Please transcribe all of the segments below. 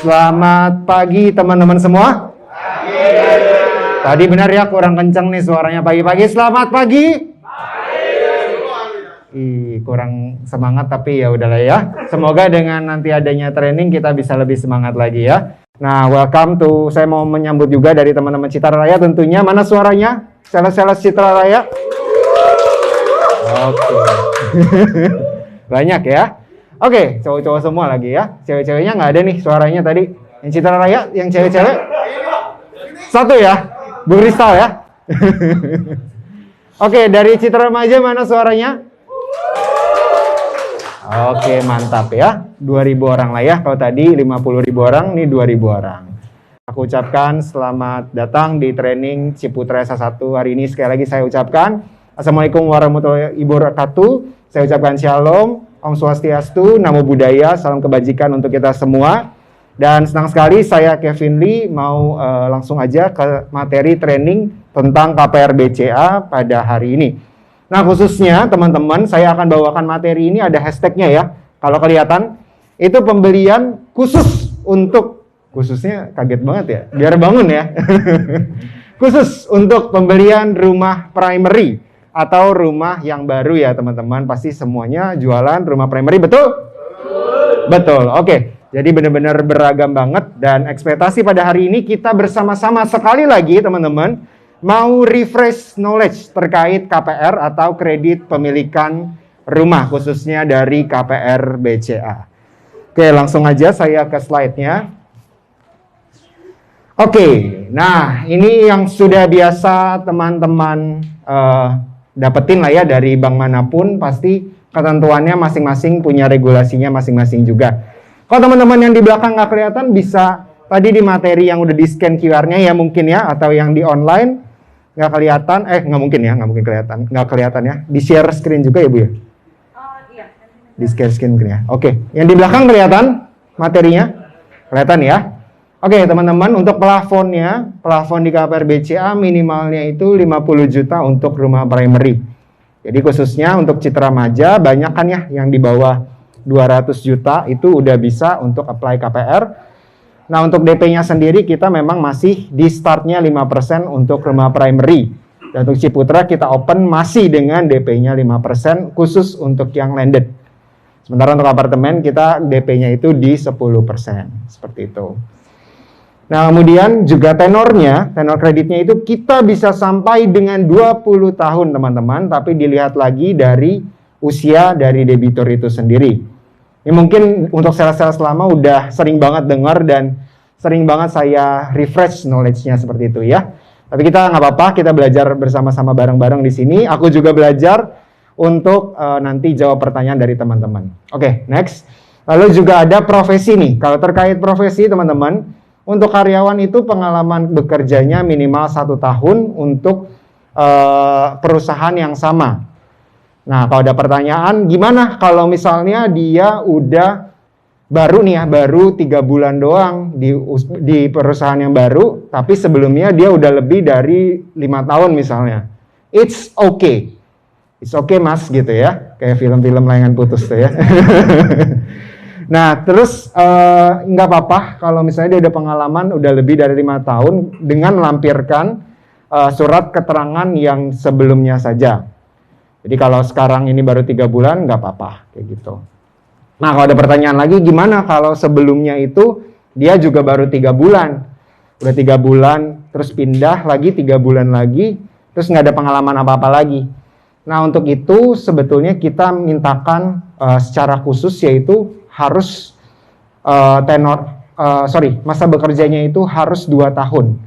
Selamat pagi teman-teman semua. Tadi benar ya, kurang kenceng nih suaranya pagi-pagi. Selamat pagi. Kurang semangat tapi ya udahlah ya. Semoga dengan nanti adanya training kita bisa lebih semangat lagi ya. Nah, welcome to, saya mau menyambut juga dari teman-teman Citra Raya tentunya. Mana suaranya? Sales-sales Citra Raya. Oke. Banyak ya. Oke, cowok-cowok semua lagi ya. Cewek-ceweknya nggak ada nih suaranya tadi. Yang Citra Raya, yang cewek-cewek. Satu ya, Bu Kristal ya. Oke, dari Citra Remaja mana suaranya? Oke, mantap ya. 2.000 orang lah ya. Kalau tadi 50.000 orang, nih 2.000 orang. Aku ucapkan selamat datang di training Ciputra S1 hari ini. Sekali lagi saya ucapkan Assalamualaikum warahmatullahi wabarakatuh. Saya ucapkan Shalom, Om Swastiastu, Namo Buddhaya, salam kebajikan untuk kita semua. Dan senang sekali saya Kevin Lee mau langsung aja ke materi training tentang KPR BCA pada hari ini. Nah, khususnya teman-teman, saya akan bawakan materi ini, ada hashtagnya ya. Kalau kelihatan, itu pembelian khusus untuk, khususnya kaget banget ya, biar bangun ya. Khusus untuk pembelian rumah primary atau rumah yang baru ya teman-teman. Pasti semuanya jualan rumah primary, betul? Betul, oke. Jadi benar-benar beragam banget, dan ekspektasi pada hari ini kita bersama-sama sekali lagi teman-teman mau refresh knowledge terkait KPR atau kredit pemilikan rumah, khususnya dari KPR BCA. Oke, langsung aja saya ke slide-nya. Oke, nah ini yang sudah biasa teman-teman dapetin lah ya dari bank manapun, pasti ketentuannya masing-masing punya regulasinya masing-masing juga. Kalau teman-teman yang di belakang nggak kelihatan, bisa tadi di materi yang udah di scan QR-nya ya mungkin ya, atau yang di online nggak kelihatan, nggak mungkin kelihatan ya. Di share screen juga ya Bu ya? Iya. Di share screen mungkin ya. Oke, yang di belakang kelihatan materinya? Kelihatan ya? Oke teman-teman, untuk plafonnya, plafon di KPR BCA minimalnya itu 50 juta untuk rumah primary. Jadi khususnya untuk Citra Remaja, banyak kan ya yang di bawah 200 juta itu udah bisa untuk apply KPR. Nah, untuk DP-nya sendiri kita memang masih di startnya 5% untuk rumah primary. Dan untuk Ciputra kita open masih dengan DP-nya 5% khusus untuk yang landed. Sementara untuk apartemen kita DP-nya itu di 10%. Seperti itu. Nah, kemudian juga tenor kreditnya itu kita bisa sampai dengan 20 tahun teman-teman, tapi dilihat lagi dari usia dari debitur itu sendiri. Ini mungkin untuk sales-sales lama udah sering banget dengar dan sering banget saya refresh knowledge-nya seperti itu ya. Tapi kita nggak apa-apa, kita belajar bersama-sama bareng-bareng di sini. Aku juga belajar untuk nanti jawab pertanyaan dari teman-teman. Oke, next. Lalu juga ada profesi nih. Kalau terkait profesi teman-teman, untuk karyawan itu pengalaman bekerjanya minimal 1 tahun untuk perusahaan yang sama. Nah, kalau ada pertanyaan, gimana kalau misalnya dia udah baru 3 bulan doang di perusahaan yang baru, tapi sebelumnya dia udah lebih dari 5 tahun misalnya. It's okay. It's okay mas gitu ya. Kayak film-film layangan putus tuh ya. Nah, terus nggak apa-apa kalau misalnya dia udah pengalaman udah lebih dari 5 tahun dengan melampirkan surat keterangan yang sebelumnya saja. Jadi kalau sekarang ini baru 3 bulan nggak apa-apa kayak gitu. Nah, kalau ada pertanyaan lagi, gimana kalau sebelumnya itu dia juga baru 3 bulan? Udah 3 bulan, terus pindah lagi 3 bulan lagi, terus nggak ada pengalaman apa-apa lagi. Nah, untuk itu sebetulnya kita mintakan secara khusus yaitu harus masa bekerjanya itu harus 2 tahun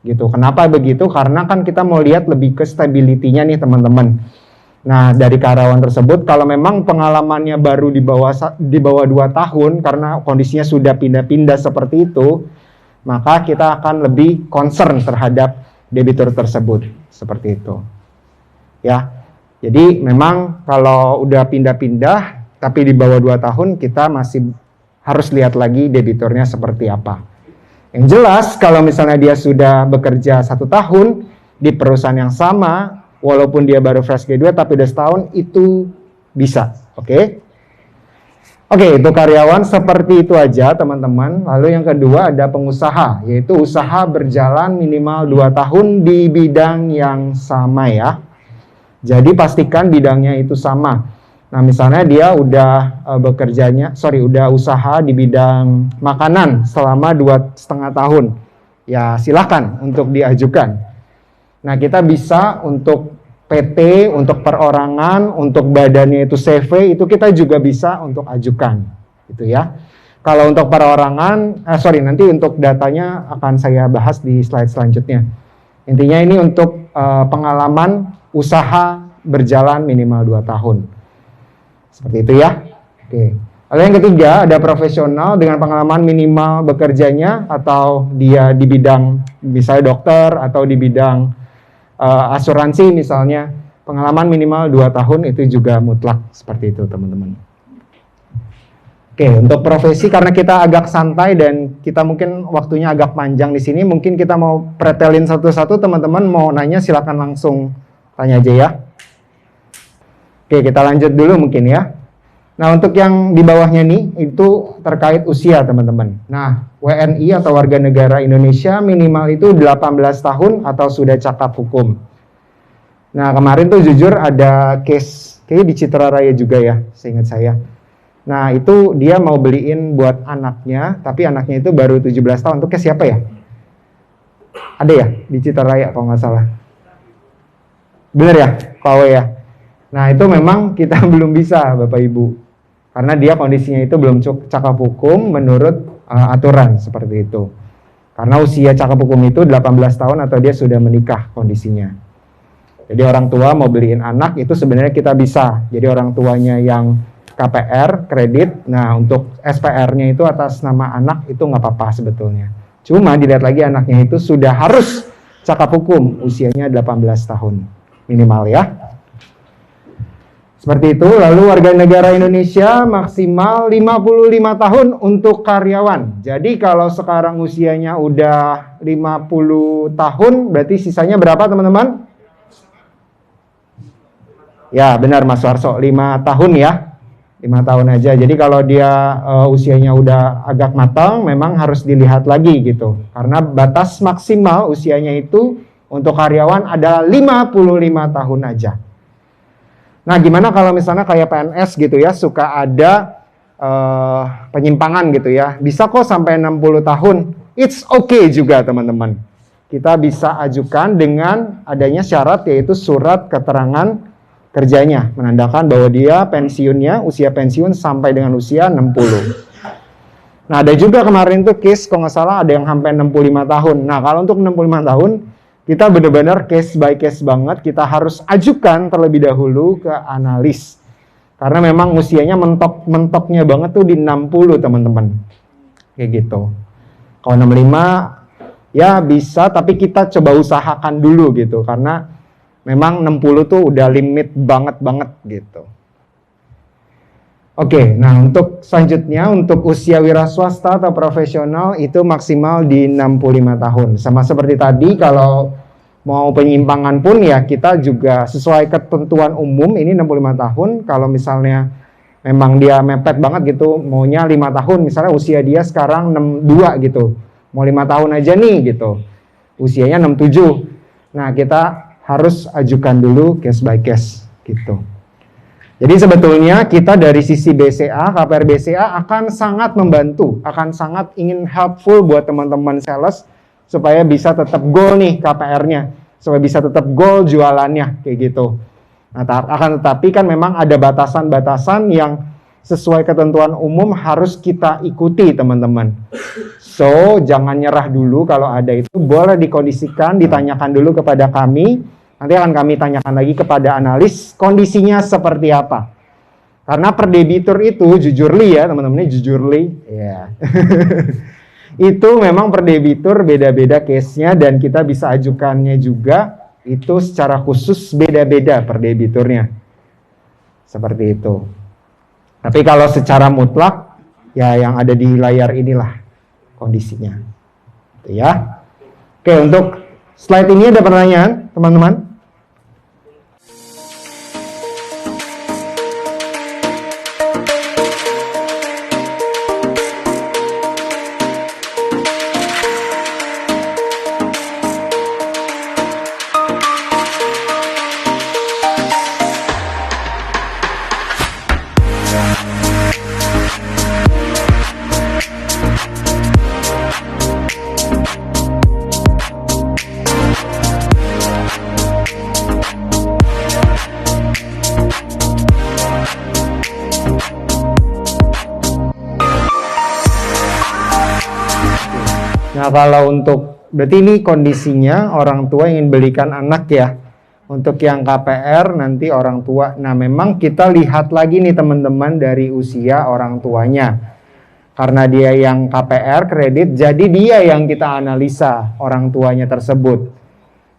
gitu. Kenapa begitu? Karena kan kita mau lihat lebih ke stability-nya nih teman-teman. Nah, dari karyawan tersebut kalau memang pengalamannya baru di bawah 2 tahun karena kondisinya sudah pindah-pindah seperti itu, maka kita akan lebih concern terhadap debitur tersebut seperti itu. Ya. Jadi memang kalau udah pindah-pindah tapi di bawah 2 tahun kita masih harus lihat lagi debiturnya seperti apa. Yang jelas kalau misalnya dia sudah bekerja 1 tahun di perusahaan yang sama, walaupun dia baru fresh graduate tapi udah setahun, itu bisa, oke? Oke, itu karyawan seperti itu aja teman-teman. Lalu yang kedua ada pengusaha, yaitu usaha berjalan minimal 2 tahun di bidang yang sama ya. Jadi pastikan bidangnya itu sama. Nah misalnya dia udah udah usaha di bidang makanan selama 2,5 tahun. Ya silahkan untuk diajukan. Nah kita bisa untuk PT, untuk perorangan, untuk badannya itu CV, itu kita juga bisa untuk ajukan, gitu ya. Kalau untuk perorangan, nanti untuk datanya akan saya bahas di slide selanjutnya. Intinya ini untuk pengalaman usaha berjalan minimal 2 tahun. Seperti itu ya. Oke. Lalu yang ketiga, ada profesional dengan pengalaman minimal bekerjanya, atau dia di bidang misalnya dokter, atau di bidang asuransi misalnya, pengalaman minimal 2 tahun itu juga mutlak, seperti itu teman-teman. Oke, untuk profesi karena kita agak santai dan kita mungkin waktunya agak panjang di sini, mungkin kita mau pretelin satu-satu. Teman-teman mau nanya silakan langsung tanya aja ya. Oke, kita lanjut dulu mungkin ya. Nah, untuk yang di bawahnya nih, itu terkait usia teman-teman. Nah, WNI atau warga negara Indonesia minimal itu 18 tahun atau sudah cakap hukum. Nah, kemarin tuh jujur ada case, kayaknya di Citra Raya juga ya, seingat saya. Nah, itu dia mau beliin buat anaknya, tapi anaknya itu baru 17 tahun. Itu case siapa ya? Ada ya, di Citra Raya kalau nggak salah. Bener ya, KW ya? Nah, itu memang kita belum bisa, Bapak Ibu. Karena dia kondisinya itu belum cakap hukum menurut aturan seperti itu. Karena usia cakap hukum itu 18 tahun atau dia sudah menikah kondisinya. Jadi orang tua mau beliin anak itu sebenarnya kita bisa. Jadi orang tuanya yang KPR, kredit, nah untuk SPR-nya itu atas nama anak itu nggak apa-apa sebetulnya. Cuma dilihat lagi anaknya itu sudah harus cakap hukum, usianya 18 tahun minimal ya. Seperti itu. Lalu warga negara Indonesia maksimal 55 tahun untuk karyawan. Jadi kalau sekarang usianya udah 50 tahun, berarti sisanya berapa teman-teman? Ya benar Mas Warso, 5 tahun ya. 5 tahun aja. Jadi kalau dia usianya udah agak matang, memang harus dilihat lagi gitu. Karena batas maksimal usianya itu untuk karyawan adalah 55 tahun aja. Nah, gimana kalau misalnya kayak PNS gitu ya, suka ada penyimpangan gitu ya. Bisa kok sampai 60 tahun. It's okay juga, teman-teman. Kita bisa ajukan dengan adanya syarat, yaitu surat keterangan kerjanya. Menandakan bahwa dia pensiunnya, usia pensiun sampai dengan usia 60. Nah, ada juga kemarin tuh case, kalau nggak salah ada yang sampai 65 tahun. Nah, kalau untuk 65 tahun, kita benar-benar case by case banget, kita harus ajukan terlebih dahulu ke analis. Karena memang usianya mentoknya banget tuh di 60 teman-teman. Kayak gitu. Kalau 65 ya bisa, tapi kita coba usahakan dulu gitu. Karena memang 60 tuh udah limit banget gitu. Oke, nah untuk selanjutnya, untuk usia wira swasta atau profesional itu maksimal di 65 tahun. Sama seperti tadi, kalau mau penyimpangan pun ya kita juga sesuai ketentuan umum, ini 65 tahun. Kalau misalnya memang dia mepet banget gitu, maunya 5 tahun, misalnya usia dia sekarang 62 gitu. Mau 5 tahun aja nih gitu. Usianya 67. Nah, kita harus ajukan dulu case by case gitu. Jadi sebetulnya kita dari sisi BCA, KPR BCA akan sangat membantu, akan sangat ingin helpful buat teman-teman sales supaya bisa tetap goal nih KPR-nya, supaya bisa tetap goal jualannya kayak gitu. Nah, akan tetapi kan memang ada batasan-batasan yang sesuai ketentuan umum harus kita ikuti teman-teman. So, jangan nyerah dulu kalau ada itu, boleh dikondisikan, ditanyakan dulu kepada kami. Nanti akan kami tanyakan lagi kepada analis kondisinya seperti apa. Karena per debitur itu jujurly ya teman-teman, ini jujurly. Ya. Itu memang per debitur beda-beda case-nya dan kita bisa ajukannya juga itu secara khusus beda-beda per debiturnya. Seperti itu. Tapi kalau secara mutlak ya yang ada di layar inilah kondisinya. Itu ya. Oke, untuk slide ini ada pertanyaan, teman-teman? Nah, kalau untuk, berarti ini kondisinya orang tua ingin belikan anak ya. Untuk yang KPR nanti orang tua. Nah, memang kita lihat lagi nih teman-teman dari usia orang tuanya. Karena dia yang KPR kredit, jadi dia yang kita analisa orang tuanya tersebut.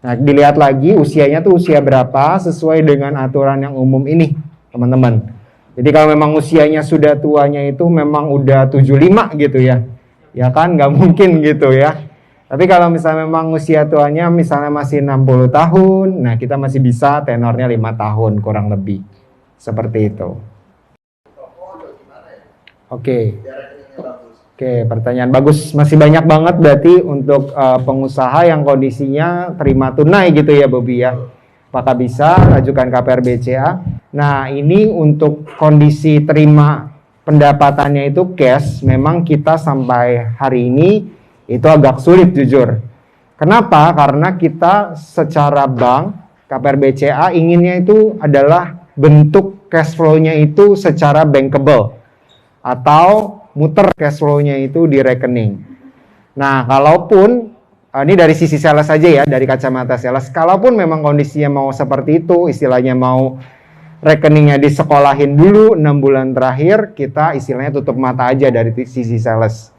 Nah, dilihat lagi usianya tuh usia berapa sesuai dengan aturan yang umum ini, teman-teman. Jadi kalau memang usianya sudah tuanya itu memang udah 75 gitu ya. Ya kan, nggak mungkin gitu ya. Tapi kalau misalnya memang usia tuanya misalnya masih 60 tahun, nah kita masih bisa tenornya 5 tahun kurang lebih. Seperti itu. Oke. Oke, pertanyaan bagus. Masih banyak banget berarti untuk pengusaha yang kondisinya terima tunai gitu ya, Bobby ya. Apakah bisa ajukan KPR BCA? Nah, ini untuk kondisi terima pendapatannya itu cash, memang kita sampai hari ini itu agak sulit jujur. Kenapa? Karena kita secara bank, KPR BCA inginnya itu adalah bentuk cash flow-nya itu secara bankable. Atau muter cash flow-nya itu di rekening. Nah, kalaupun, ini dari sisi sales saja ya, dari kacamata sales. Kalaupun memang kondisinya mau seperti itu, istilahnya mau rekeningnya disekolahin dulu 6 bulan terakhir, kita istilahnya tutup mata aja dari sisi sales.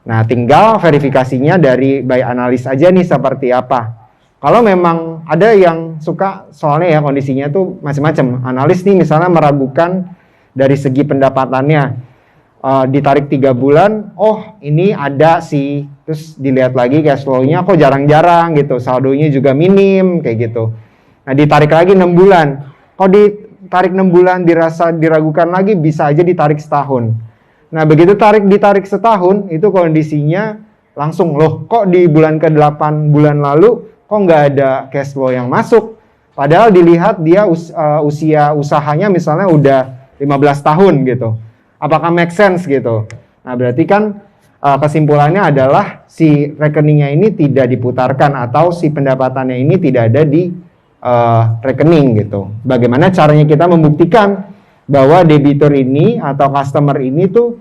Nah, tinggal verifikasinya dari by analis aja nih seperti apa. Kalau memang ada yang suka, soalnya ya kondisinya tuh macam-macam. Analis nih misalnya meragukan dari segi pendapatannya. Ditarik 3 bulan, oh ini ada sih. Terus dilihat lagi cash flow-nya kok jarang-jarang gitu. Saldonya juga minim kayak gitu. Nah, ditarik lagi 6 bulan. Kalau ditarik 6 bulan dirasa diragukan lagi, bisa aja ditarik setahun. Nah, begitu ditarik setahun, itu kondisinya langsung, loh kok di bulan ke-8 bulan lalu, kok nggak ada cash flow yang masuk. Padahal dilihat dia usia usahanya misalnya udah 15 tahun gitu. Apakah make sense gitu? Nah, berarti kan kesimpulannya adalah si rekeningnya ini tidak diputarkan atau si pendapatannya ini tidak ada di rekening gitu. Bagaimana caranya kita membuktikan bahwa debitur ini atau customer ini tuh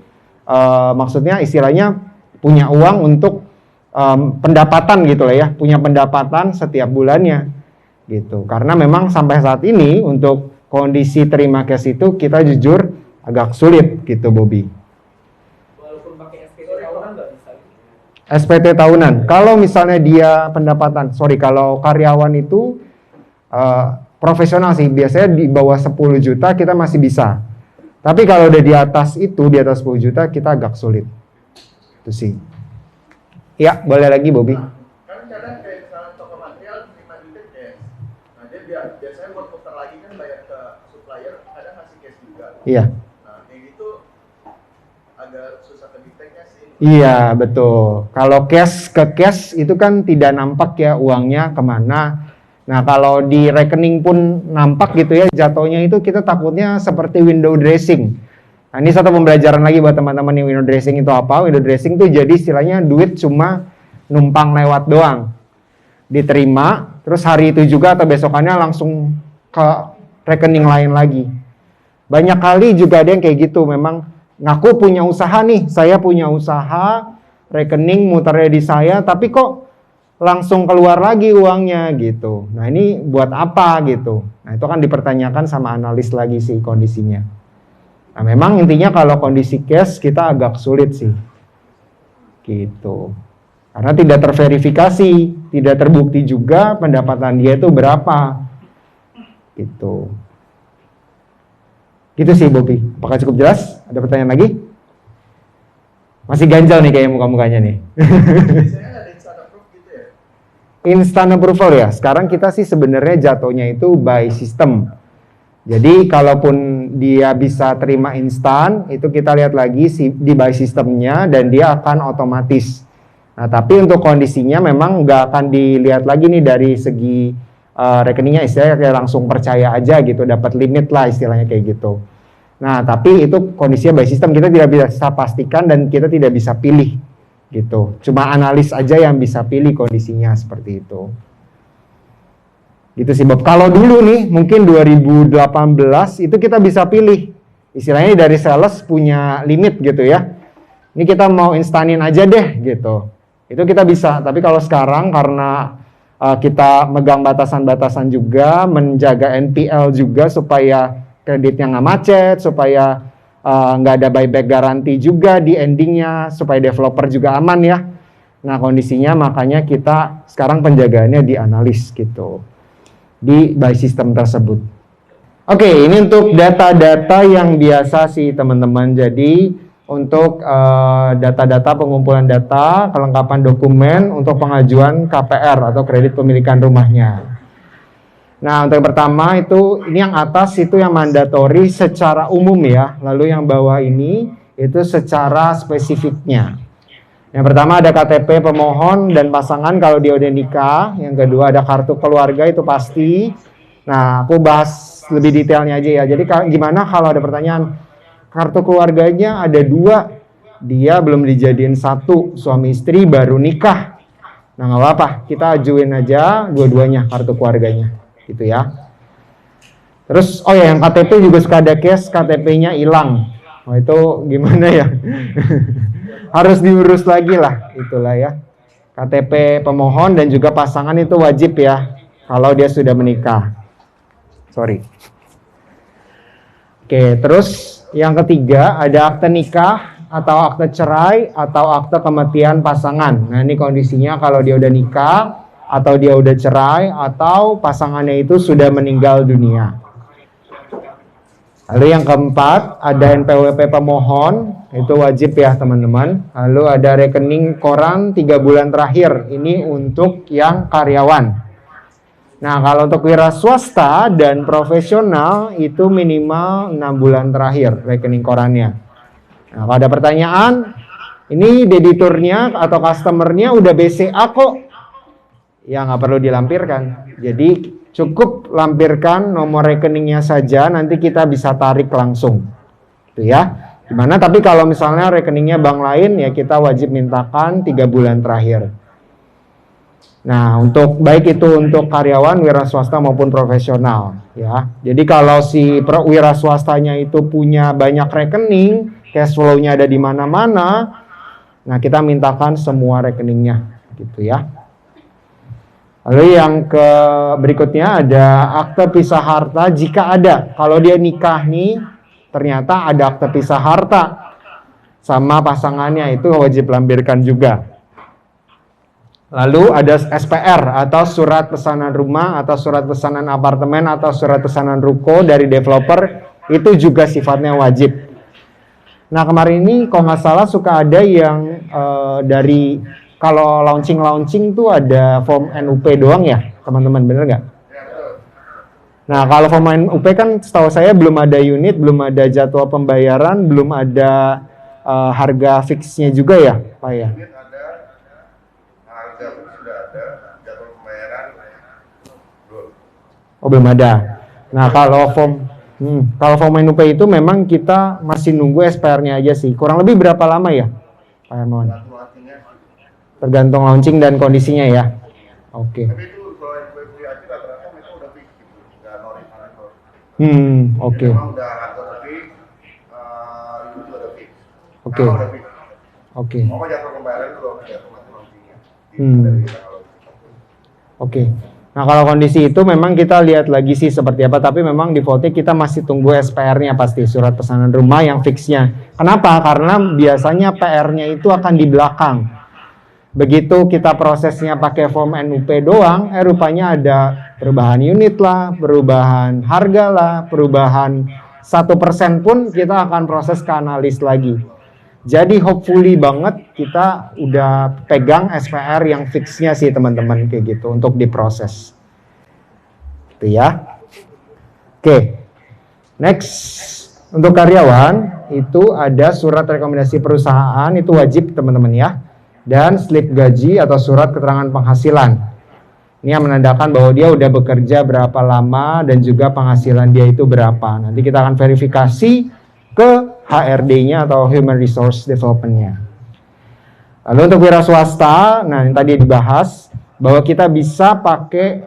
maksudnya istilahnya punya uang untuk pendapatan gitu lah ya, punya pendapatan setiap bulannya gitu. Karena memang sampai saat ini untuk kondisi terima cash itu kita jujur agak sulit gitu, Bobby. Walaupun pakai SPT tahunan nggak bisa. SPT tahunan, kalau misalnya dia pendapatan, kalau karyawan itu profesional sih, biasanya di bawah 10 juta kita masih bisa. Tapi kalau udah di atas itu, di atas 10 juta kita agak sulit. Itu sih. Ya, boleh lagi Bobby. Kan kadang kayak misalnya toko material terima duit cash. Nah, dia biasanya buat putar lagi kan bayar ke supplier, kadang ngasih cash juga. Iya. Nah, kayak gitu agak susah ke detect-nya sih. Iya, betul. Kalau cash ke cash itu kan tidak nampak ya uangnya kemana. Nah, kalau di rekening pun nampak gitu ya, jatuhnya itu kita takutnya seperti window dressing. Nah, ini satu pembelajaran lagi buat teman-teman yang window dressing itu apa. Window dressing itu jadi istilahnya duit cuma numpang lewat doang. Diterima, terus hari itu juga atau besokannya langsung ke rekening lain lagi. Banyak kali juga ada yang kayak gitu, memang ngaku punya usaha nih, saya punya usaha, rekening muternya di saya, tapi kok langsung keluar lagi uangnya gitu. Nah, ini buat apa gitu. Nah, itu kan dipertanyakan sama analis lagi sih kondisinya. Nah, memang intinya kalau kondisi cash kita agak sulit sih. Gitu. Karena tidak terverifikasi, tidak terbukti juga pendapatan dia itu berapa. Gitu. Gitu sih Bobby. Apakah cukup jelas? Ada pertanyaan lagi? Masih ganjal nih kayak muka-mukanya nih. Instant approval ya. Sekarang kita sih sebenarnya jatuhnya itu by system. Jadi kalaupun dia bisa terima instan, itu kita lihat lagi di by systemnya dan dia akan otomatis. Nah, tapi untuk kondisinya memang nggak akan dilihat lagi nih dari segi rekeningnya, istilahnya kayak langsung percaya aja gitu, dapat limit lah istilahnya kayak gitu. Nah, tapi itu kondisinya by system, kita tidak bisa pastikan dan kita tidak bisa pilih. Gitu. Cuma analis aja yang bisa pilih kondisinya seperti itu. Gitu sih Bob. Kalau dulu nih mungkin 2018 itu kita bisa pilih. Istilahnya dari sales punya limit gitu ya. Ini kita mau instanin aja deh gitu. Itu kita bisa, tapi kalau sekarang karena kita megang batasan-batasan juga, menjaga NPL juga supaya kreditnya nggak macet, supaya nggak ada buyback garanti juga di endingnya, supaya developer juga aman ya. Nah kondisinya makanya kita sekarang penjagaannya dianalis gitu, di by system tersebut. Oke, ini untuk data-data yang biasa sih teman-teman. Jadi untuk data-data pengumpulan data, kelengkapan dokumen untuk pengajuan KPR atau kredit pemilikan rumahnya. Nah, untuk yang pertama itu, ini yang atas itu yang mandatori secara umum ya. Lalu yang bawah ini itu secara spesifiknya. Yang pertama ada KTP pemohon dan pasangan kalau dia udah nikah. Yang kedua ada kartu keluarga itu pasti. Nah, aku bahas lebih detailnya aja ya. Jadi gimana kalau ada pertanyaan, kartu keluarganya ada 2, dia belum dijadiin 1, suami istri baru nikah. Nah nggak apa-apa, kita ajuin aja dua-duanya kartu keluarganya, gitu ya. Terus, oh ya yang KTP juga suka ada case KTP-nya hilang. Wah itu gimana ya? Harus diurus lagi lah, itulah ya. KTP pemohon dan juga pasangan itu wajib ya, kalau dia sudah menikah. Sorry. Oke, terus yang ketiga ada akte nikah atau akte cerai atau akte kematian pasangan. Nah ini kondisinya kalau dia udah nikah atau dia udah cerai atau pasangannya itu sudah meninggal dunia. Lalu yang keempat ada NPWP pemohon, itu wajib ya teman-teman. Lalu ada rekening koran 3 bulan terakhir, ini untuk yang karyawan. Nah, kalau untuk wira swasta dan profesional itu minimal 6 bulan terakhir rekening korannya. Nah, kalau ada pertanyaan, ini debiturnya atau customernya udah BCA kok. Ya, nggak perlu dilampirkan. Jadi, cukup lampirkan nomor rekeningnya saja, nanti kita bisa tarik langsung. Itu ya. Gimana? Tapi kalau misalnya rekeningnya bank lain, ya kita wajib mintakan 3 bulan terakhir. Nah, untuk baik itu untuk karyawan, wira swasta maupun profesional, ya. Jadi kalau si wira swastanya itu punya banyak rekening, cash flow-nya ada di mana-mana, nah kita mintakan semua rekeningnya, gitu ya. Lalu yang berikutnya ada akte pisah harta jika ada. Kalau dia nikah nih, ternyata ada akte pisah harta sama pasangannya, itu wajib lampirkan juga. Lalu ada SPR atau surat pesanan rumah atau surat pesanan apartemen atau surat pesanan ruko dari developer, itu juga sifatnya wajib. Nah kemarin ini kalau nggak salah suka ada yang dari kalau launching tuh ada form NUP doang ya teman-teman, bener nggak? Nah kalau form NUP kan setahu saya belum ada unit, belum ada jadwal pembayaran, belum ada harga fixnya juga ya Pak ya? Oh belum ada. Nah kalau form NUP itu memang kita masih nunggu SPR-nya aja sih. Kurang lebih berapa lama ya, Pak Hermawan? Tergantung launching dan kondisinya ya. Oke. Tapi itu kalau yang rata-rata itu udah fix gitu, nggak nol. Oke. Memang udah harga fix, itu juga udah fix. Oke. Oke. Mau jadwal pembayaran itu udah jadwal launchingnya. Oke. Nah kalau kondisi itu memang kita lihat lagi sih seperti apa, tapi memang defaultnya kita masih tunggu SPR-nya pasti, surat pesanan rumah yang fixnya. Kenapa? Karena biasanya PR-nya itu akan di belakang. Begitu kita prosesnya pakai form NUP doang, rupanya ada perubahan unit lah, perubahan harga lah, perubahan 1% pun kita akan proses ke analis lagi. Jadi hopefully banget kita udah pegang SPR yang fixnya sih teman-teman kayak gitu untuk diproses. Gitu ya. Oke. Next, untuk karyawan itu ada surat rekomendasi perusahaan, itu wajib teman-teman ya. Dan slip gaji atau surat keterangan penghasilan. Ini yang menandakan bahwa dia udah bekerja berapa lama dan juga penghasilan dia itu berapa. Nanti kita akan verifikasi ke HRD-nya atau Human Resource Development-nya. Lalu untuk wira swasta, nah yang tadi dibahas bahwa kita bisa pakai,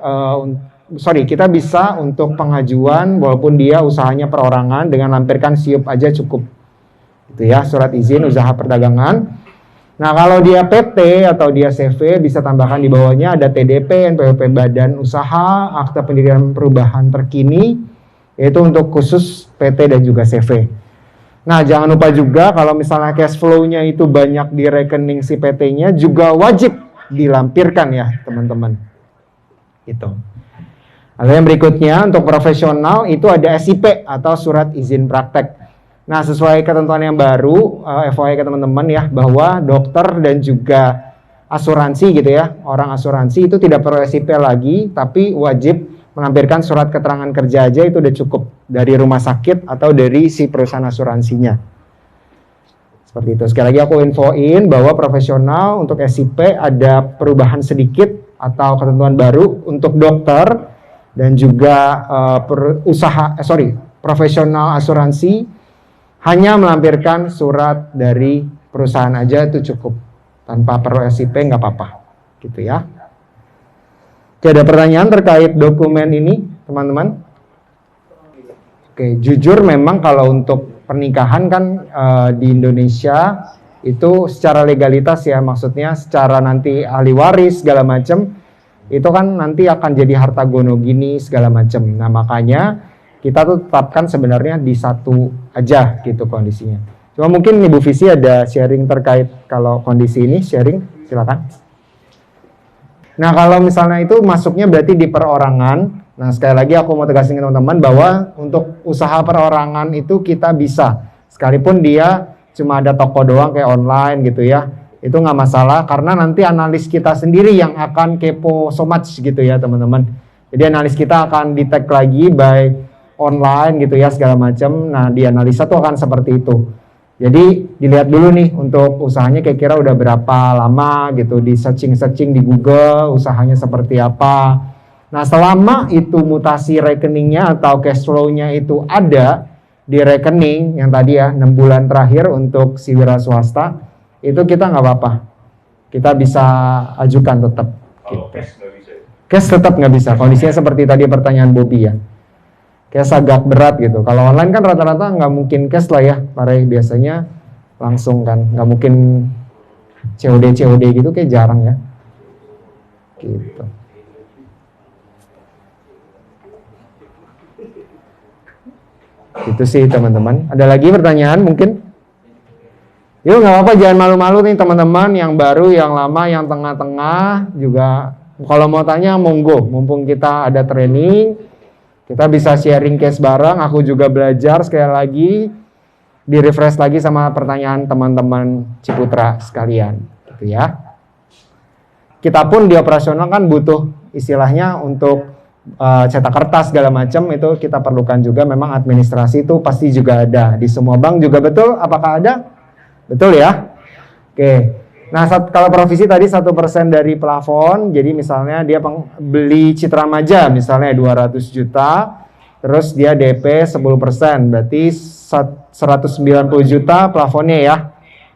kita bisa untuk pengajuan walaupun dia usahanya perorangan dengan lampirkan SIUP aja cukup. Itu ya, surat izin usaha perdagangan. Nah, kalau dia PT atau dia CV bisa tambahkan di bawahnya ada TDP, NPWP Badan Usaha, akta pendirian perubahan terkini, yaitu untuk khusus PT dan juga CV. Nah, jangan lupa juga kalau misalnya cash flow-nya itu banyak di rekening si PT-nya juga wajib dilampirkan ya, teman-teman. Gitu. Lalu yang berikutnya untuk profesional itu ada SIP atau surat izin praktek. Nah, sesuai ketentuan yang baru, FYI ke teman-teman ya, bahwa dokter dan juga asuransi gitu ya, orang asuransi itu tidak perlu SIP lagi, tapi wajib melampirkan surat keterangan kerja aja itu udah cukup dari rumah sakit atau dari si perusahaan asuransinya. Seperti itu. Sekali lagi aku infoin bahwa profesional untuk SIP ada perubahan sedikit atau ketentuan baru untuk dokter dan juga profesional asuransi hanya melampirkan surat dari perusahaan aja itu cukup, tanpa perlu SIP nggak apa-apa, gitu ya. Oke, ada pertanyaan terkait dokumen ini, teman-teman? Oke, jujur memang kalau untuk pernikahan kan di Indonesia itu secara legalitas ya, maksudnya secara nanti ahli waris segala macam itu kan nanti akan jadi harta gono gini segala macam. Nah, makanya kita tuh tetapkan sebenarnya di satu aja gitu kondisinya. Cuma mungkin Ibu Visi ada sharing terkait kalau kondisi ini, sharing silakan. Nah, kalau misalnya itu masuknya berarti di perorangan. Nah, sekali lagi aku mau tegasin ke teman-teman bahwa untuk usaha perorangan itu kita bisa, sekalipun dia cuma ada toko doang kayak online gitu ya, itu nggak masalah karena nanti analis kita sendiri yang akan kepo so much gitu ya teman-teman. Jadi analis kita akan detect lagi by online gitu ya segala macam. Nah, di analisa tuh akan seperti itu. Jadi dilihat dulu nih untuk usahanya kira-kira udah berapa lama gitu, di searching di Google usahanya seperti apa. Nah, selama itu mutasi rekeningnya atau cash flow-nya itu ada di rekening yang tadi ya 6 bulan terakhir untuk si wira swasta, itu kita nggak apa-apa. Kita bisa ajukan tetap. Kalau gitu. cash nggak bisa. Cash tetap nggak bisa. Kondisinya seperti tadi pertanyaan Bobby ya. Cash agak berat gitu. Kalau online kan rata-rata nggak mungkin cash lah ya, Pare, biasanya langsung kan, nggak mungkin COD gitu kayak jarang ya. Gitu. Itu sih teman-teman. Ada lagi pertanyaan mungkin? Yuk nggak apa-apa, jangan malu-malu nih teman-teman, yang baru, yang lama, yang tengah-tengah juga. Kalau mau tanya monggo, mumpung kita ada training. Kita bisa sharing case bareng, aku juga belajar sekali lagi, di-refresh lagi sama pertanyaan teman-teman Ciputra sekalian, gitu ya. Kita pun di operasional kan butuh istilahnya untuk cetak kertas segala macam, itu kita perlukan juga, memang administrasi itu pasti juga ada. Di semua bank juga betul, apakah ada? Betul ya? Oke. Nah, kalau provisi tadi 1% dari plafon, jadi misalnya dia beli Citra Maja misalnya 200 juta, terus dia DP 10%, berarti 190 juta plafonnya ya,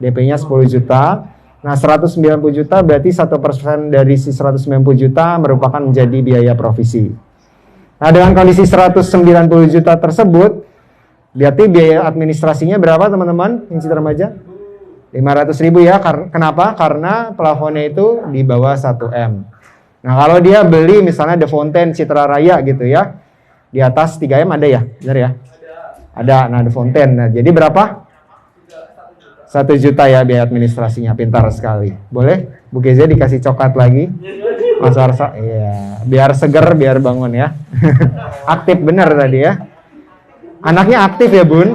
DP-nya 10 juta. Nah, 190 juta berarti 1% dari si 190 juta merupakan menjadi biaya provisi. Nah, dengan kondisi 190 juta tersebut, berarti biaya administrasinya berapa teman-teman yang Citra Maja? 500.000 ya, kenapa? Karena plafonnya itu di bawah 1M. Nah, kalau dia beli misalnya The Fountain Citra Raya gitu ya, di atas 3M ada ya? Benar ya? Ada. Nah, The Fountain. Nah, jadi berapa? 1 juta ya biaya administrasinya, pintar sekali. Boleh? Bu Keza dikasih coklat lagi? Mas Arsa? Iya, biar seger, biar bangun ya. Aktif benar tadi ya. Anaknya aktif ya, Bun?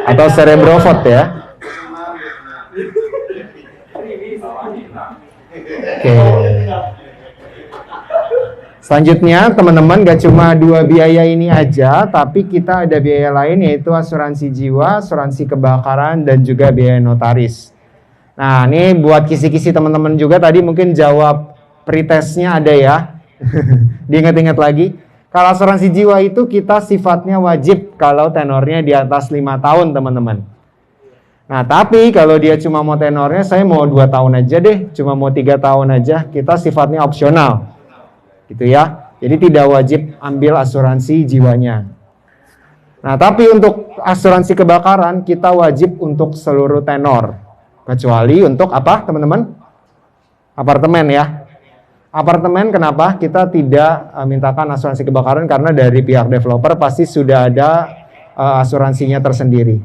Atau cerebrofot ya. Oke. Selanjutnya teman-teman gak cuma 2 biaya ini aja, tapi kita ada biaya lain yaitu asuransi jiwa, asuransi kebakaran, dan juga biaya notaris. Nah, ini buat kisi-kisi teman-teman juga tadi mungkin jawab pretestnya ada ya. Diingat-ingat lagi. Kalau asuransi jiwa itu kita sifatnya wajib kalau tenornya di atas 5 tahun teman-teman. Nah, tapi kalau dia cuma mau tenornya, saya mau 2 tahun aja deh, cuma mau 3 tahun aja, kita sifatnya opsional. Gitu ya. Jadi tidak wajib ambil asuransi jiwanya. Nah, tapi untuk asuransi kebakaran kita wajib untuk seluruh tenor. Kecuali untuk apa, teman-teman? Apartemen ya. Apartemen kenapa kita tidak mintakan asuransi kebakaran? Karena dari pihak developer pasti sudah ada asuransinya tersendiri.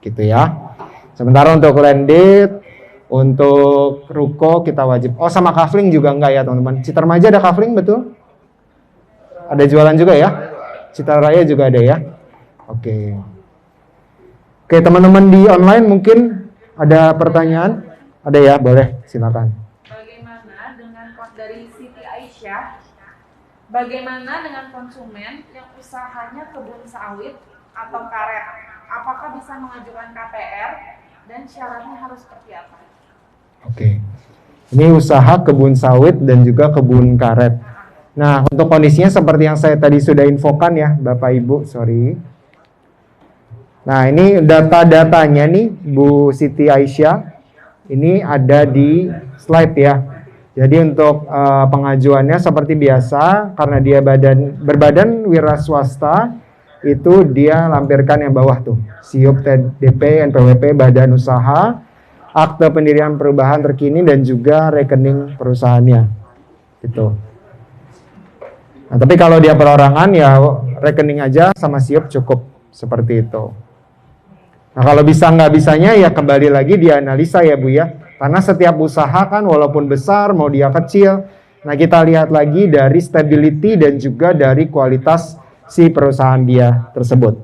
Gitu ya. Sementara untuk landed, untuk ruko kita wajib. Oh, sama kafling juga enggak ya, teman-teman? Citra Remaja ada kafling, betul? Ada jualan juga ya? Citra Raya juga ada ya? Oke. Oke, teman-teman di online mungkin ada pertanyaan? Ada ya? Boleh, silakan. Bagaimana dengan dari Siti Aisyah? Bagaimana dengan konsumen yang usahanya kebun sawit atau karet? Apakah bisa mengajukan KPR dan syaratnya harus seperti apa? Oke. Ini usaha kebun sawit dan juga kebun karet. Nah, untuk kondisinya seperti yang saya tadi sudah infokan ya, Bapak Ibu, sorry. Nah, ini data-datanya nih, Bu Siti Aisyah. Ini ada di slide ya. Jadi untuk pengajuannya seperti biasa, karena dia berbadan wira swasta, itu dia lampirkan yang bawah tuh. SIUP, TDP, NPWP, badan usaha, akte pendirian perubahan terkini, dan juga rekening perusahaannya. Gitu. Nah, tapi kalau dia perorangan ya rekening aja sama SIUP cukup seperti itu. Nah, kalau bisa nggak bisanya ya kembali lagi dianalisa ya Bu ya. Karena setiap usaha kan walaupun besar mau dia kecil, nah kita lihat lagi dari stability dan juga dari kualitas si perusahaan dia tersebut.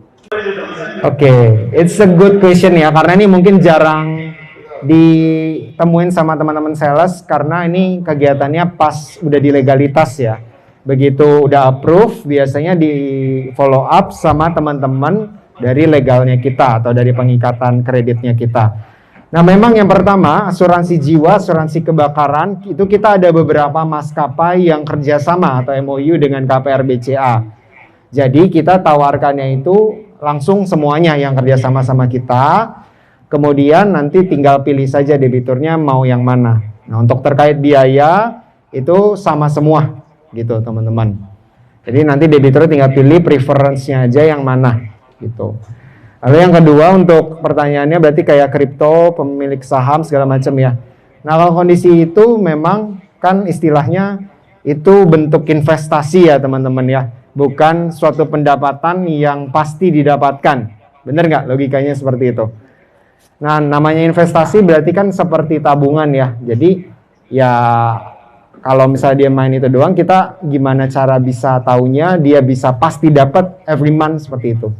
Oke, it's a good question ya, karena ini mungkin jarang ditemuin sama teman-teman sales karena ini kegiatannya pas udah di legalitas ya. Begitu udah approve, biasanya di follow up sama teman-teman dari legalnya kita atau dari pengikatan kreditnya kita. Nah, memang yang pertama, asuransi jiwa, asuransi kebakaran, itu kita ada beberapa maskapai yang kerjasama atau MOU dengan KPR BCA. Jadi kita tawarkannya itu langsung semuanya yang kerjasama sama kita, kemudian nanti tinggal pilih saja debiturnya mau yang mana. Nah, untuk terkait biaya, itu sama semua. Gitu teman-teman. Jadi nanti debitur tinggal pilih preference-nya aja yang mana gitu. Lalu yang kedua untuk pertanyaannya berarti kayak kripto, pemilik saham segala macam ya. Nah, kalau kondisi itu memang kan istilahnya itu bentuk investasi ya teman-teman ya. Bukan suatu pendapatan yang pasti didapatkan. Bener nggak logikanya seperti itu? Nah, namanya investasi berarti kan seperti tabungan ya. Jadi ya kalau misalnya dia main itu doang, kita gimana cara bisa taunya dia bisa pasti dapat every month seperti itu.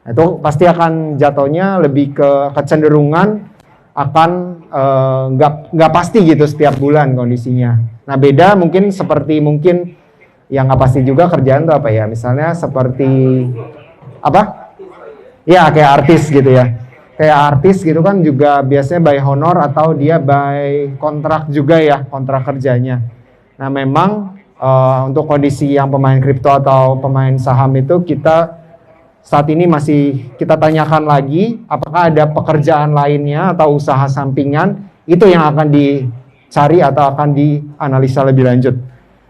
Itu pasti akan jatuhnya lebih ke kecenderungan akan nggak pasti gitu setiap bulan kondisinya. Nah, beda mungkin seperti mungkin yang nggak pasti juga kerjaan tuh apa ya? Misalnya seperti apa? Ya kayak artis gitu ya. Kayak artis gitu kan juga biasanya by honor atau dia by kontrak juga ya, kontrak kerjanya. Nah, memang untuk kondisi yang pemain kripto atau pemain saham itu kita saat ini masih kita tanyakan lagi apakah ada pekerjaan lainnya atau usaha sampingan itu yang akan dicari atau akan dianalisa lebih lanjut.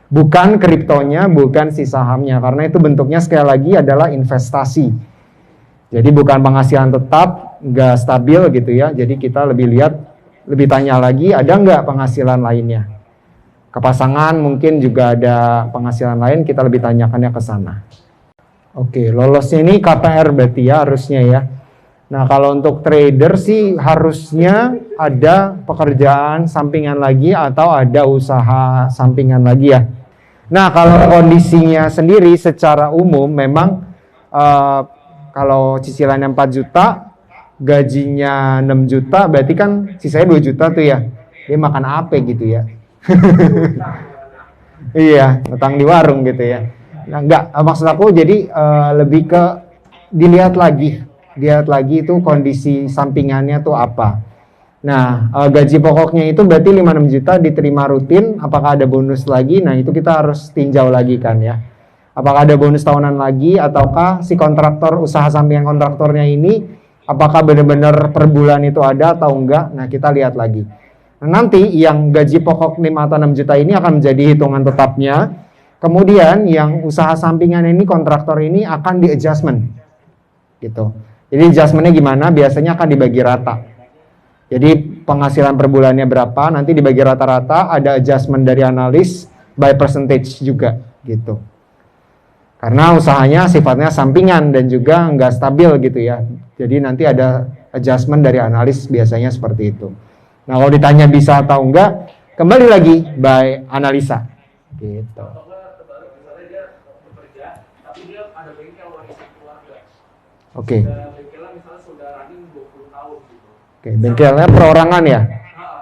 Bukan kriptonya, bukan si sahamnya, karena itu bentuknya sekali lagi adalah investasi. Jadi bukan penghasilan tetap, nggak stabil gitu ya. Jadi kita lebih tanya lagi ada nggak penghasilan lainnya. Ke pasangan mungkin juga ada penghasilan lain, kita lebih tanyakannya ke sana. Oke, lolosnya ini KPR berarti ya harusnya ya. Nah, kalau untuk trader sih harusnya ada pekerjaan sampingan lagi atau ada usaha sampingan lagi ya. Nah, kalau kondisinya sendiri secara umum memang kalau cicilannya 4 juta, gajinya 6 juta, berarti kan sisanya 2 juta tuh ya. Dia makan apa gitu ya. Iya, utang di warung gitu ya. Nah, enggak, maksud aku jadi lebih ke dilihat lagi itu kondisi sampingannya tuh apa. Nah, gaji pokoknya itu berarti 5-6 juta diterima rutin, apakah ada bonus lagi? Nah, itu kita harus tinjau lagi kan ya. Apakah ada bonus tahunan lagi ataukah si kontraktor usaha sampingan kontraktornya ini apakah benar-benar per bulan itu ada atau enggak? Nah, kita lihat lagi. Nah, nanti yang gaji pokok 5 atau 6 juta ini akan menjadi hitungan tetapnya. Kemudian yang usaha sampingan ini kontraktor ini akan di adjustment. gitu. Jadi adjustmentnya gimana? Biasanya akan dibagi rata. Jadi penghasilan per bulannya berapa, nanti dibagi rata-rata, ada adjustment dari analis by percentage juga gitu. Karena usahanya sifatnya sampingan dan juga nggak stabil gitu ya. Jadi nanti ada adjustment dari analis biasanya seperti itu. Nah kalau ditanya bisa atau enggak, kembali lagi by analisa gitu. Atau enggak terbalik, misalnya dia bekerja, tapi dia ada bengkel warisan keluarga. Oke. Bengkelnya misalnya sudah running 20 tahun gitu. Oke, bengkelnya perorangan ya?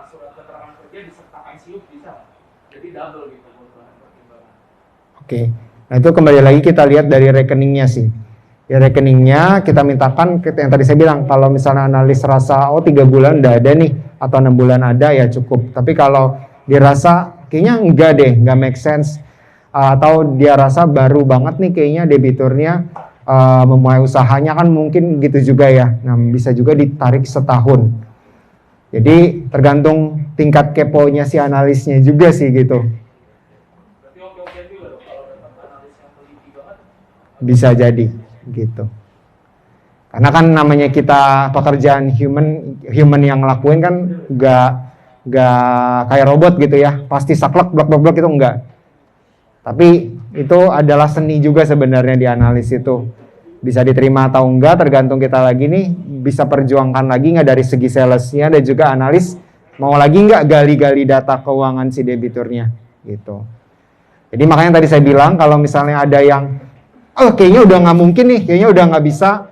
Surat keterangan kerja disertakan siup bisa. Jadi double gitu buat bahan pertimbangan. Oke. Nah itu kembali lagi kita lihat dari rekeningnya sih. Ya rekeningnya kita mintakan yang tadi saya bilang, kalau misalnya analis rasa 3 bulan udah ada nih atau 6 bulan ada ya cukup. Tapi kalau dirasa kayaknya enggak deh, nggak make sense, atau dia rasa baru banget nih kayaknya debiturnya memulai usahanya, kan mungkin gitu juga ya. Nah bisa juga ditarik setahun. Jadi tergantung tingkat keponya si analisnya juga sih gitu. Berarti oke-oke juga dong kalau dapat analis yang teliti banget. Bisa jadi gitu. Karena kan namanya kita pekerjaan human yang ngelakuin kan nggak kayak robot gitu ya, pasti saklek blok itu enggak. Tapi itu adalah seni juga sebenarnya di analis itu. Bisa diterima atau enggak tergantung kita lagi nih, bisa perjuangkan lagi nggak dari segi salesnya, dan juga analis mau lagi nggak gali-gali data keuangan si debiturnya gitu. Jadi makanya tadi saya bilang kalau misalnya ada yang kayaknya udah nggak mungkin nih, kayaknya udah nggak bisa,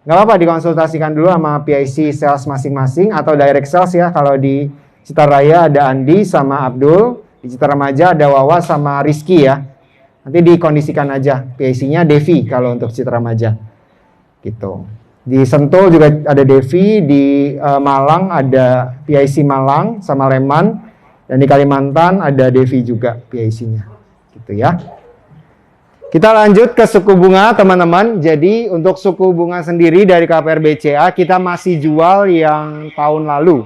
nggak apa-apa dikonsultasikan dulu sama PIC sales masing-masing atau direct sales ya. Kalau di Citra Raya ada Andi sama Abdul, di Citra Remaja ada Wawa sama Rizky ya. Nanti dikondisikan aja, PIC-nya Devi kalau untuk Citra Remaja gitu. Di Sentul juga ada Devi, di Malang ada PIC Malang sama Leman, dan di Kalimantan ada Devi juga PIC-nya gitu ya. Kita lanjut ke suku bunga teman-teman. Jadi untuk suku bunga sendiri dari KPR BCA kita masih jual yang tahun lalu.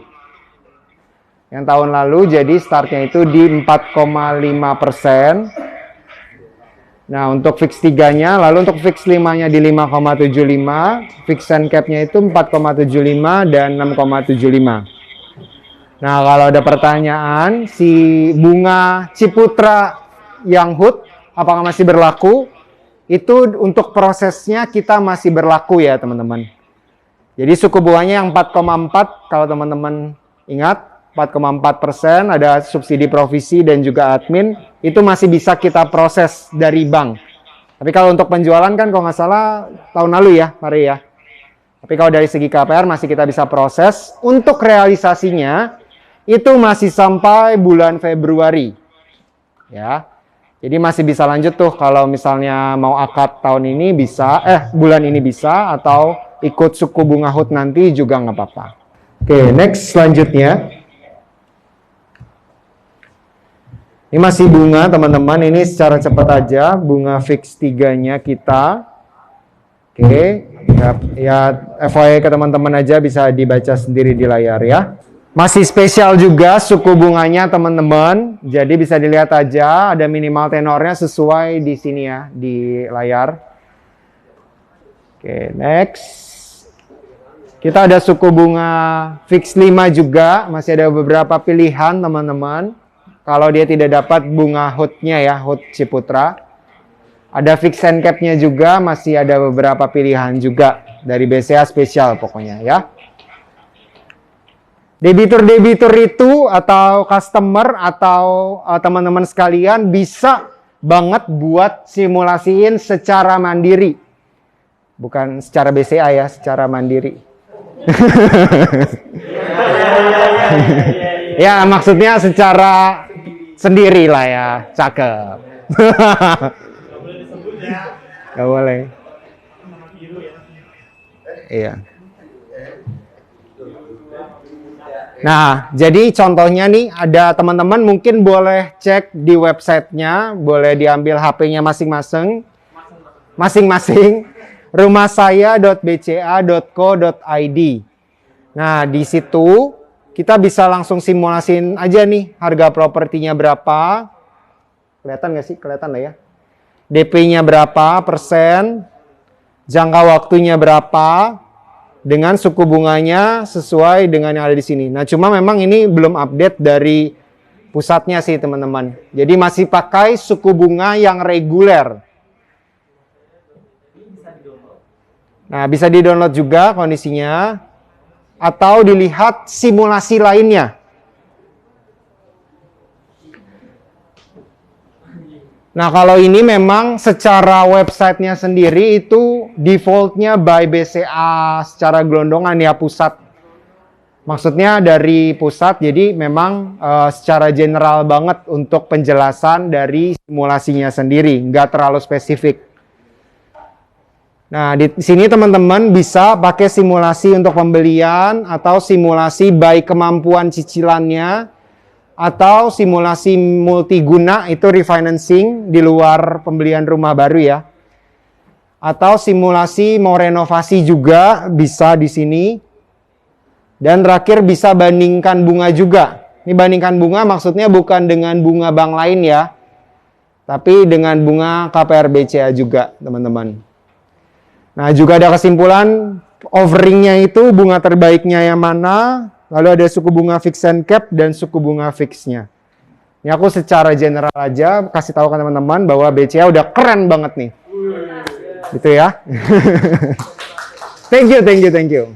Yang tahun lalu jadi startnya itu di 4,5%. Nah untuk fix 3-nya, lalu untuk fix 5-nya di 5,75, fix and cap-nya itu 4,75 dan 6,75. Nah kalau ada pertanyaan, si bunga Ciputra yang HUT apakah masih berlaku? Itu untuk prosesnya kita masih berlaku ya teman-teman. Jadi suku bunganya yang 4,4 kalau teman-teman ingat, 4,4%, ada subsidi provisi dan juga admin, itu masih bisa kita proses dari bank. Tapi kalau untuk penjualan kan kalau nggak salah tahun lalu ya, Mari ya. Tapi kalau dari segi KPR masih kita bisa proses. Untuk realisasinya itu masih sampai bulan Februari. Ya. Jadi masih bisa lanjut tuh kalau misalnya mau akad tahun ini bisa, bulan ini bisa, atau ikut suku bunga HUT nanti juga nggak apa-apa. Oke, next selanjutnya. Ini masih bunga teman-teman, ini secara cepat aja, bunga fix 3-nya kita. Oke, ya FYI ke teman-teman aja bisa dibaca sendiri di layar ya. Masih spesial juga suku bunganya teman-teman, jadi bisa dilihat aja ada minimal tenornya sesuai di sini ya, di layar. Oke, next. Kita ada suku bunga fix 5 juga, masih ada beberapa pilihan teman-teman. Kalau dia tidak dapat bunga HUT-nya ya, HUT Ciputra. Ada fix and cap-nya juga, masih ada beberapa pilihan juga dari BCA spesial pokoknya ya. Debitur-debitur itu atau customer atau teman-teman sekalian bisa banget buat simulasiin secara mandiri. Bukan secara BCA ya, secara mandiri. Ya maksudnya secara sendiri lah ya, cakep. Gak boleh. Iya. Nah, jadi contohnya nih ada teman-teman mungkin boleh cek di websitenya, boleh diambil HP-nya masing-masing, rumahsaya.bca.co.id. Nah, di situ kita bisa langsung simulasiin aja nih harga propertinya berapa. Kelihatan nggak sih? Kelihatan lah ya. DP-nya berapa persen. jangka waktunya berapa, dengan suku bunganya sesuai dengan yang ada di sini. Nah, cuma memang ini belum update dari pusatnya sih, teman-teman. Jadi masih pakai suku bunga yang reguler. Nah, bisa di-download juga kondisinya, atau dilihat simulasi lainnya. Nah, kalau ini memang secara websitenya sendiri itu defaultnya by BCA secara gelondongan ya, pusat. Maksudnya dari pusat, jadi memang secara general banget untuk penjelasan dari simulasinya sendiri, nggak terlalu spesifik. Nah, di sini teman-teman bisa pakai simulasi untuk pembelian atau simulasi by kemampuan cicilannya, atau simulasi multiguna itu refinancing di luar pembelian rumah baru ya. Atau simulasi mau renovasi juga bisa di sini. Dan terakhir bisa bandingkan bunga juga. Ini bandingkan bunga maksudnya bukan dengan bunga bank lain ya, tapi dengan bunga KPR BCA juga, teman-teman. Nah, juga ada kesimpulan offeringnya itu bunga terbaiknya yang mana. Lalu ada suku bunga fix and cap dan suku bunga fixnya. Ini aku secara general aja kasih tahu ke teman-teman bahwa BCA udah keren banget nih. Gitu ya. Thank you.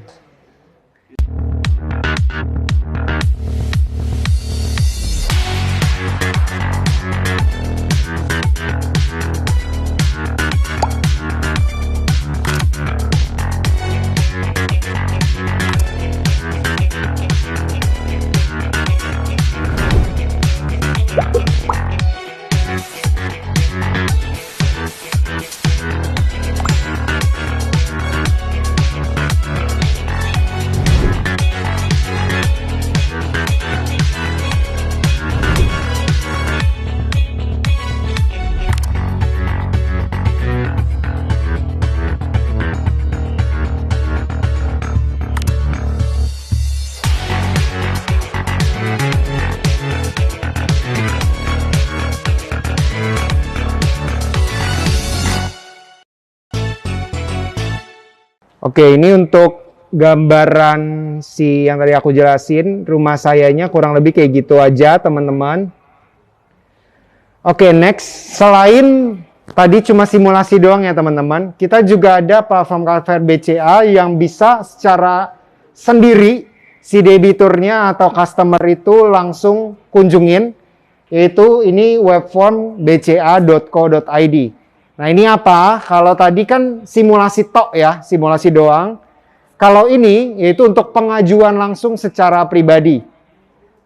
Oke, ini untuk gambaran yang tadi aku jelasin, rumah sayanya kurang lebih kayak gitu aja, teman-teman. Oke, next. Selain tadi cuma simulasi doang ya, teman-teman, kita juga ada platform KPR BCA yang bisa secara sendiri si debiturnya atau customer itu langsung kunjungin, yaitu ini webform bca.co.id. Nah, ini apa? Kalau tadi kan simulasi tok ya, simulasi doang. Kalau ini yaitu untuk pengajuan langsung secara pribadi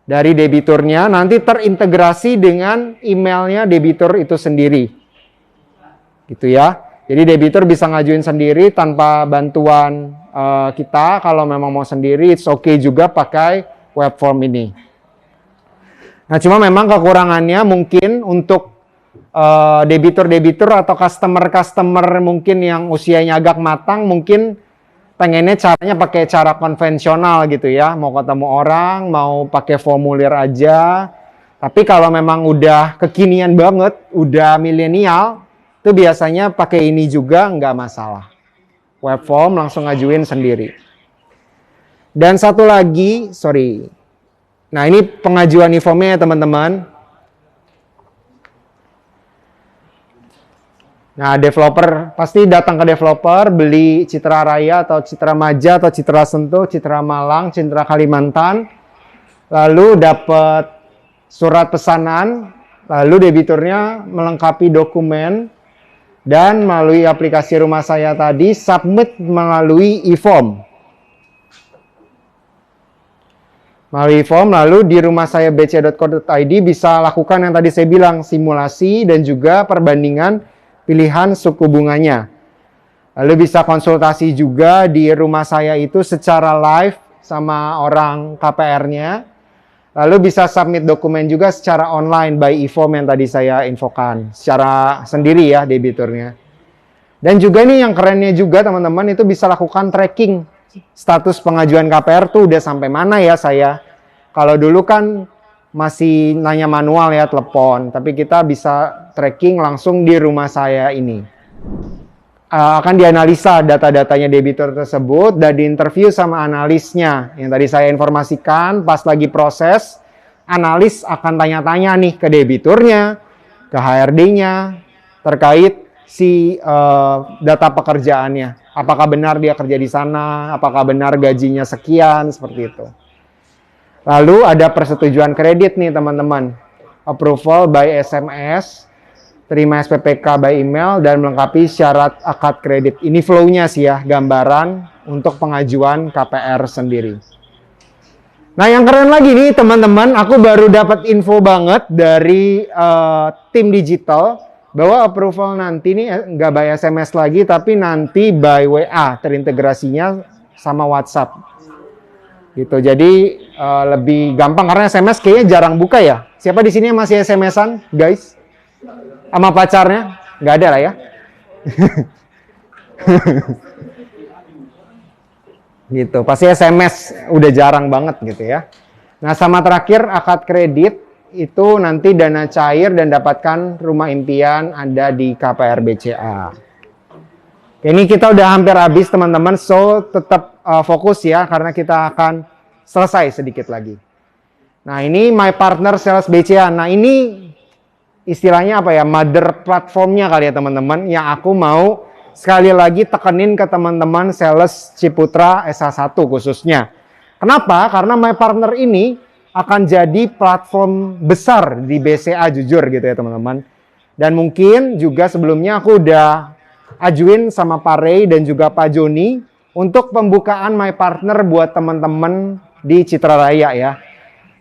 dari debiturnya, nanti terintegrasi dengan emailnya debitur itu sendiri. Gitu ya. Jadi debitur bisa ngajuin sendiri tanpa bantuan kita. Kalau memang mau sendiri, it's okay juga pakai web form ini. Nah, cuma memang kekurangannya mungkin untuk debitur-debitur atau customer-customer mungkin yang usianya agak matang, mungkin pengennya caranya pakai cara konvensional gitu ya. Mau ketemu orang, mau pakai formulir aja. Tapi kalau memang udah kekinian banget, udah milenial, itu biasanya pakai ini juga nggak masalah. Web form langsung ngajuin sendiri. Dan satu lagi, nah ini pengajuan e-formnya ya teman-teman. Nah, developer pasti datang ke developer, beli Citra Raya atau Citra Maja atau Citra Sentuh, Citra Malang, Citra Kalimantan. Lalu dapat surat pesanan, lalu debiturnya melengkapi dokumen dan melalui aplikasi rumah saya tadi submit melalui e-form. Melalui e-form, lalu di rumah saya bca.co.id bisa lakukan yang tadi saya bilang, simulasi dan juga perbandingan pilihan suku bunganya. Lalu bisa konsultasi juga di rumah saya itu secara live sama orang KPR-nya. Lalu bisa submit dokumen juga secara online by e-form yang tadi saya infokan. Secara sendiri ya debiturnya. Dan juga ini yang kerennya juga teman-teman, itu bisa lakukan tracking status pengajuan KPR tuh udah sampai mana ya saya. Kalau dulu kan masih nanya manual ya, telepon. Tapi kita bisa tracking langsung di rumah saya ini. akan dianalisa data-datanya debitur tersebut dan diinterview sama analisnya. Yang tadi saya informasikan, pas lagi proses, analis akan tanya-tanya nih ke debiturnya, ke HRD-nya, terkait si data pekerjaannya. Apakah benar dia kerja di sana, apakah benar gajinya sekian, seperti itu. Lalu ada persetujuan kredit nih teman-teman. Approval by SMS, terima SPPK by email, dan melengkapi syarat akad kredit. Ini flow-nya sih ya, gambaran untuk pengajuan KPR sendiri. Nah, yang keren lagi nih teman-teman, aku baru dapat info banget dari tim digital bahwa approval nanti nih nggak by SMS lagi, tapi nanti by WA, terintegrasinya sama WhatsApp. Gitu, jadi lebih gampang karena SMS kayaknya jarang buka ya. Siapa di sini yang masih SMS-an, guys? Sama pacarnya? Nggak ada lah ya. Gitu, pasti SMS udah jarang banget gitu ya. Nah, sama terakhir akad kredit itu nanti dana cair dan dapatkan rumah impian ada di KPR BCA. Ini kita udah hampir habis teman-teman, so tetap fokus ya karena kita akan selesai sedikit lagi. Nah, ini My Partner Sales BCA. Nah, ini istilahnya apa ya, mother platformnya kali ya teman-teman, yang aku mau sekali lagi tekenin ke teman-teman sales Ciputra SA1 khususnya. Kenapa? Karena My Partner ini akan jadi platform besar di BCA jujur gitu ya teman-teman. Dan mungkin juga sebelumnya aku udah ajuin sama Pak Ray dan juga Pak Joni untuk pembukaan My Partner buat teman-teman di Citra Raya ya.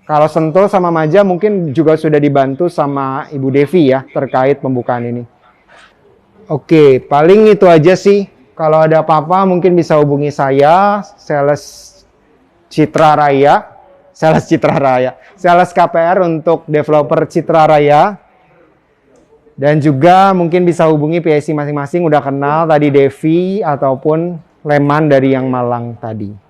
Kalau Sentul sama Maja mungkin juga sudah dibantu sama Ibu Devi ya terkait pembukaan ini. Oke, paling itu aja sih. Kalau ada apa-apa mungkin bisa hubungi saya, sales Citra Raya, sales KPR untuk developer Citra Raya. Dan juga mungkin bisa hubungi PSI masing-masing, udah kenal tadi Devi ataupun Leman dari yang Malang tadi.